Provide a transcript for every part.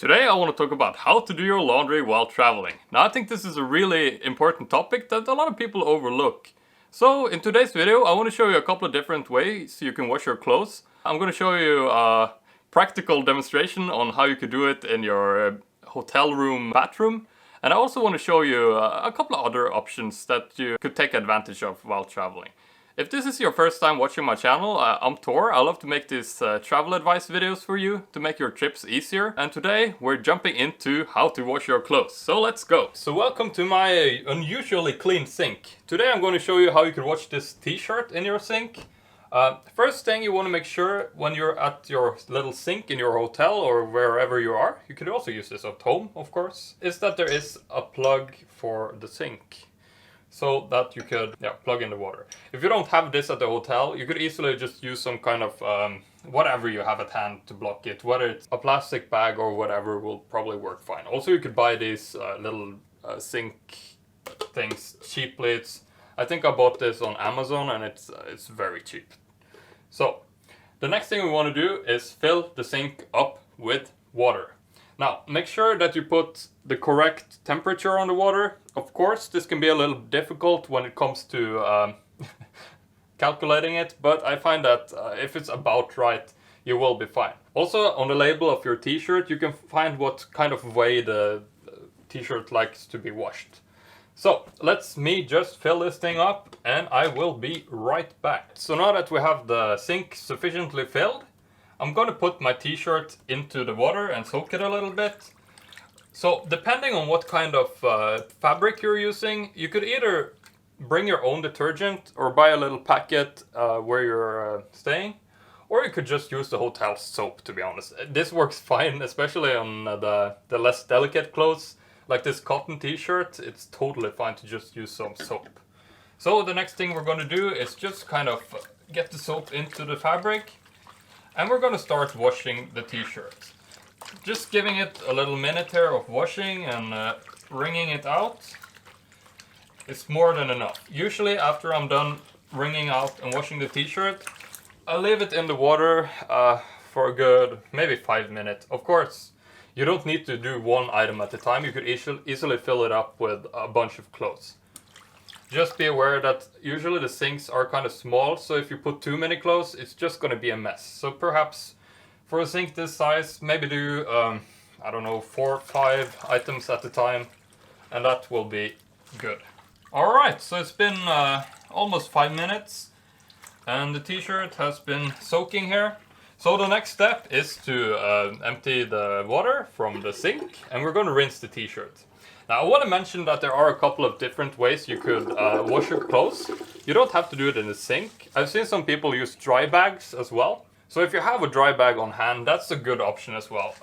Today I want to talk about how to do your laundry while traveling. Now I think this is a really important topic that a lot of people overlook. So in today's video I want to show you a couple of different ways you can wash your clothes. I'm going to show you a practical demonstration on how you could do it in your hotel room bathroom. And I also want to show you a couple of other options that you could take advantage of while traveling. If this is your first time watching my channel, I'm Tor. I love to make these travel advice videos for you to make your trips easier. And today we're jumping into how to wash your clothes. So let's go. So welcome to my unusually clean sink. Today I'm going to show you how you can wash this t-shirt in your sink. First thing you want to make sure when you're at your little sink in your hotel or wherever you are, you could also use this at home of course, is that there is a plug for the sink. So that you could plug in the water. If you don't have this at the hotel, you could easily just use some kind of whatever you have at hand to block it. Whether it's a plastic bag or whatever will probably work fine. Also you could buy these little sink things cheaply. I think I bought this on Amazon and it's very cheap. So the next thing we want to do is fill the sink up with water. Now, make sure that you put the correct temperature on the water. Of course, this can be a little difficult when it comes to calculating it, but I find that if it's about right, you will be fine. Also, on the label of your t-shirt, you can find what kind of way the t-shirt likes to be washed. So, let me just fill this thing up and I will be right back. So now that we have the sink sufficiently filled, I'm going to put my t-shirt into the water and soak it a little bit. So depending on what kind of fabric you're using, you could either bring your own detergent or buy a little packet where you're staying. Or you could just use the hotel soap, to be honest. This works fine, especially on the less delicate clothes. Like this cotton t-shirt, it's totally fine to just use some soap. So the next thing we're going to do is just kind of get the soap into the fabric. And we're going to start washing the t-shirt. Just giving it a little minute here of washing and wringing it out. It's more than enough. Usually after I'm done wringing out and washing the t-shirt, I leave it in the water for a good maybe 5 minutes. Of course, you don't need to do one item at a time. You could easily fill it up with a bunch of clothes. Just be aware that usually the sinks are kind of small, so if you put too many clothes, it's just going to be a mess. So perhaps for a sink this size, maybe do, I don't know, 4 or 5 items at a time, and that will be good. Alright, so it's been almost 5 minutes, and the t-shirt has been soaking here. So the next step is to empty the water from the sink, and we're going to rinse the t-shirt. Now I want to mention that there are a couple of different ways you could wash your clothes. You don't have to do it in the sink. I've seen some people use dry bags as well. So if you have a dry bag on hand, that's a good option as well.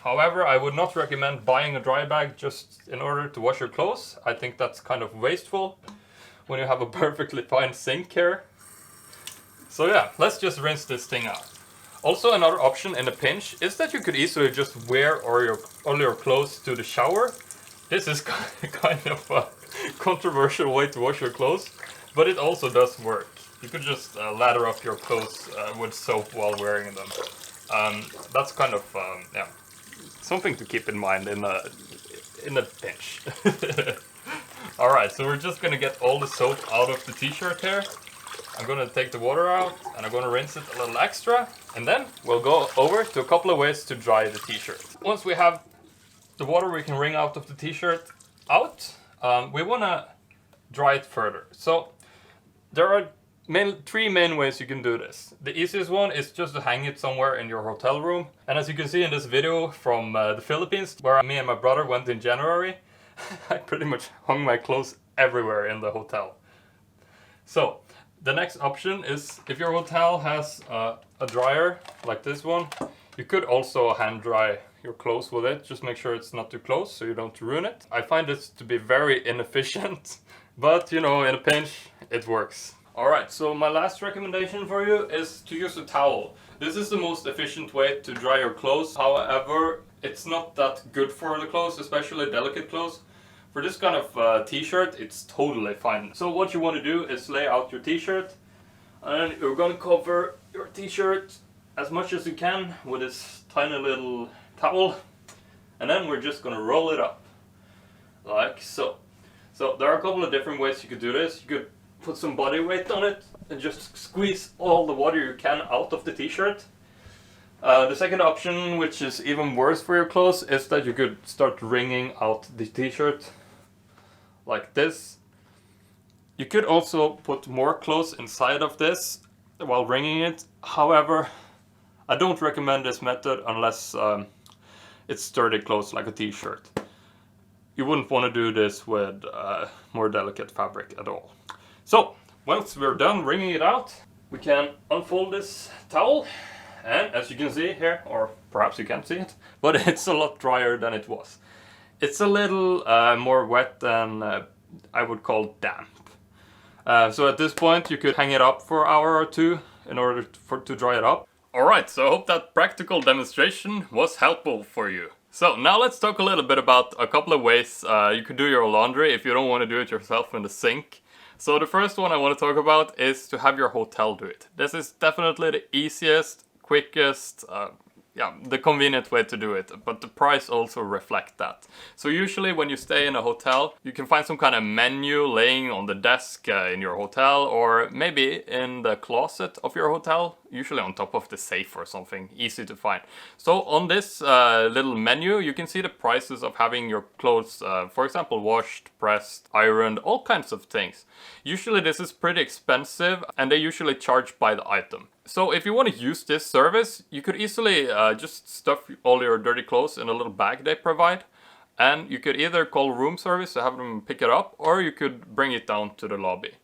However, I would not recommend buying a dry bag just in order to wash your clothes. I think that's kind of wasteful when you have a perfectly fine sink here. So yeah, let's just rinse this thing out. Also another option in a pinch is that you could easily just wear all your clothes to the shower. This is kind of a controversial way to wash your clothes, but it also does work. You could just lather up your clothes with soap while wearing them. That's kind of something to keep in mind in a pinch. Alright, so we're just gonna get all the soap out of the t-shirt here. I'm gonna take the water out and I'm gonna rinse it a little extra, and then we'll go over to a couple of ways to dry the t-shirt. Once we have the water we can wring out of the t-shirt out, we want to dry it further. So there are 3 main ways you can do this. The easiest one is just to hang it somewhere in your hotel room. And as you can see in this video from the Philippines, where me and my brother went in January, I pretty much hung my clothes everywhere in the hotel. So the next option is, if your hotel has a dryer like this one, you could also hand dry your clothes with it. Just make sure it's not too close so you don't ruin it. I find this to be very inefficient, but you know, in a pinch, it works. Alright, so my last recommendation for you is to use a towel. This is the most efficient way to dry your clothes. However, it's not that good for the clothes, especially delicate clothes. For this kind of t-shirt, it's totally fine. So what you want to do is lay out your t-shirt, and you're going to cover your t-shirt as much as you can with this tiny little towel. and then we're just gonna roll it up, like so. So there are a couple of different ways you could do this. You could put some body weight on it and just squeeze all the water you can out of the t-shirt. The second option, which is even worse for your clothes, is that you could start wringing out the t-shirt like this. You could also put more clothes inside of this while wringing it. However, I don't recommend this method unless it's sturdy clothes like a t-shirt. You wouldn't want to do this with more delicate fabric at all. So, once we're done wringing it out, we can unfold this towel. And as you can see here, or perhaps you can't see it, but it's a lot drier than it was. It's a little more wet than I would call damp. So at this point you could hang it up for an hour or two in order to dry it up. Alright, so I hope that practical demonstration was helpful for you. So now let's talk a little bit about a couple of ways you could do your laundry if you don't want to do it yourself in the sink. So the first one I want to talk about is to have your hotel do it. This is definitely the easiest, quickest, the convenient way to do it, but the price also reflects that. So usually when you stay in a hotel, you can find some kind of menu laying on the desk in your hotel, or maybe in the closet of your hotel, usually on top of the safe or something, easy to find. So on this little menu, you can see the prices of having your clothes, for example, washed, pressed, ironed, all kinds of things. Usually this is pretty expensive, and they usually charge by the item. So if you want to use this service, you could easily just stuff all your dirty clothes in a little bag they provide. And you could either call room service to have them pick it up, or you could bring it down to the lobby.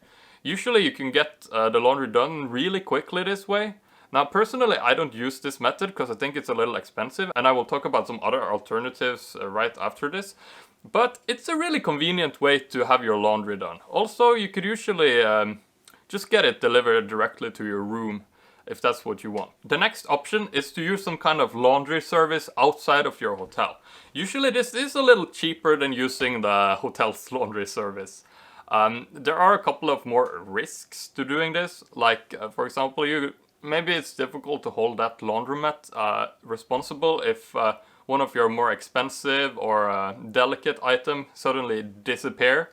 Usually you can get the laundry done really quickly this way. Now personally I don't use this method because I think it's a little expensive, and I will talk about some other alternatives right after this. But it's a really convenient way to have your laundry done. Also you could usually just get it delivered directly to your room, if that's what you want. The next option is to use some kind of laundry service outside of your hotel. Usually this is a little cheaper than using the hotel's laundry service. There are a couple of more risks to doing this, like for example, maybe it's difficult to hold that laundromat responsible if one of your more expensive or delicate items suddenly disappear.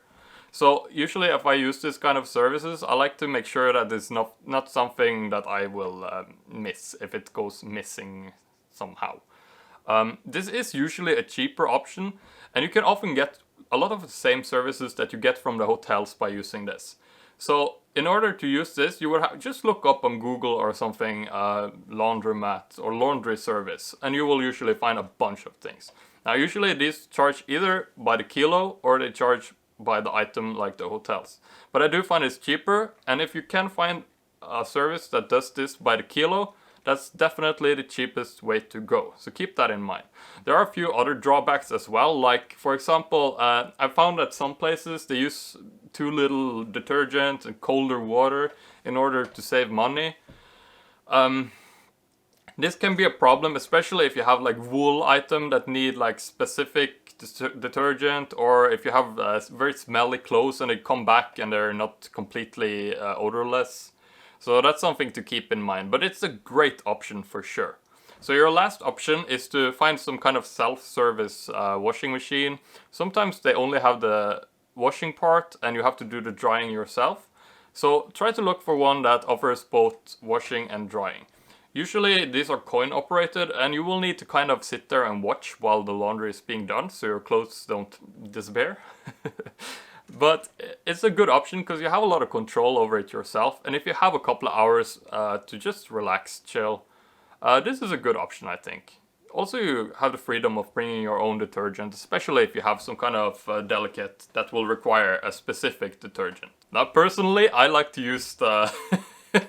So usually if I use this kind of services, I like to make sure that it's not something that I will miss if it goes missing somehow. This is usually a cheaper option, and you can often get a lot of the same services that you get from the hotels by using this. So in order to use this, you would just look up on Google or something, laundromat or laundry service, and you will usually find a bunch of things. Now usually these charge either by the kilo or they charge by the item like the hotels. But I do find it's cheaper, and if you can find a service that does this by the kilo, that's definitely the cheapest way to go. So keep that in mind. There are a few other drawbacks as well, like for example, I found that some places they use too little detergent and colder water in order to save money. This can be a problem, especially if you have like wool item that need like specific detergent, or if you have very smelly clothes and they come back and they're not completely odorless. So that's something to keep in mind, but it's a great option for sure. So your last option is to find some kind of self-service washing machine. Sometimes they only have the washing part and you have to do the drying yourself. So try to look for one that offers both washing and drying. Usually these are coin operated, and you will need to kind of sit there and watch while the laundry is being done so your clothes don't disappear. But it's a good option because you have a lot of control over it yourself, and if you have a couple of hours to just relax, chill, this is a good option, I think. Also, you have the freedom of bringing your own detergent, especially if you have some kind of delicate that will require a specific detergent. Now personally I like to use the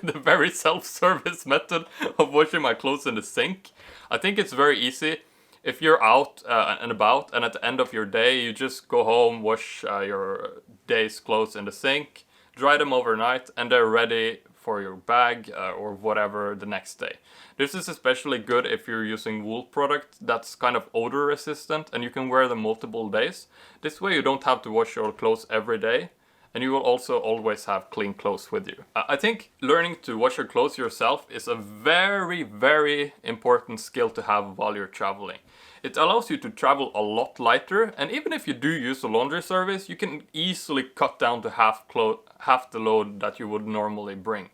the very self-service method of washing my clothes in the sink. I think it's very easy. If you're out and about, and at the end of your day you just go home, wash your day's clothes in the sink, dry them overnight, and they're ready for your bag or whatever the next day. This is especially good if you're using wool product that's kind of odor resistant and you can wear them multiple days. This way you don't have to wash your clothes every day, and you will also always have clean clothes with you. I think learning to wash your clothes yourself is a very, very important skill to have while you're traveling. It allows you to travel a lot lighter, and even if you do use a laundry service, you can easily cut down to half the load that you would normally bring.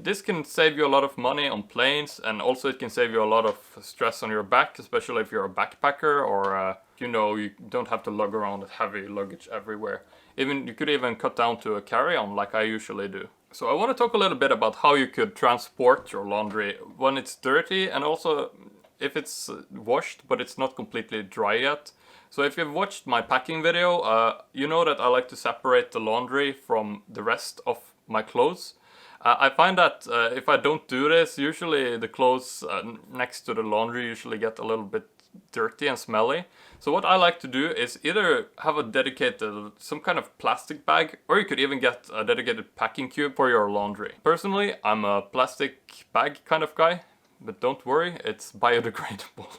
This can save you a lot of money on planes, and also it can save you a lot of stress on your back, especially if you're a backpacker or you don't have to lug around with heavy luggage everywhere. You could even cut down to a carry-on like I usually do. So I want to talk a little bit about how you could transport your laundry when it's dirty, and also if it's washed but it's not completely dry yet. So if you've watched my packing video, you know that I like to separate the laundry from the rest of my clothes. I find that if I don't do this, usually the clothes next to the laundry usually get a little bit dirty and smelly. So what I like to do is either have a dedicated, some kind of plastic bag, or you could even get a dedicated packing cube for your laundry. Personally, I'm a plastic bag kind of guy, but don't worry, it's biodegradable.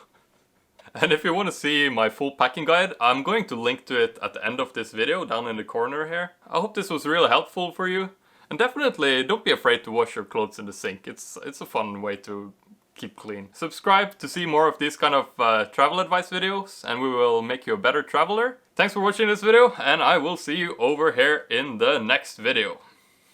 And if you want to see my full packing guide, I'm going to link to it at the end of this video down in the corner here. I hope this was really helpful for you. And definitely don't be afraid to wash your clothes in the sink. It's a fun way to keep clean. Subscribe to see more of these kind of travel advice videos, and we will make you a better traveler. Thanks for watching this video, and I will see you over here in the next video.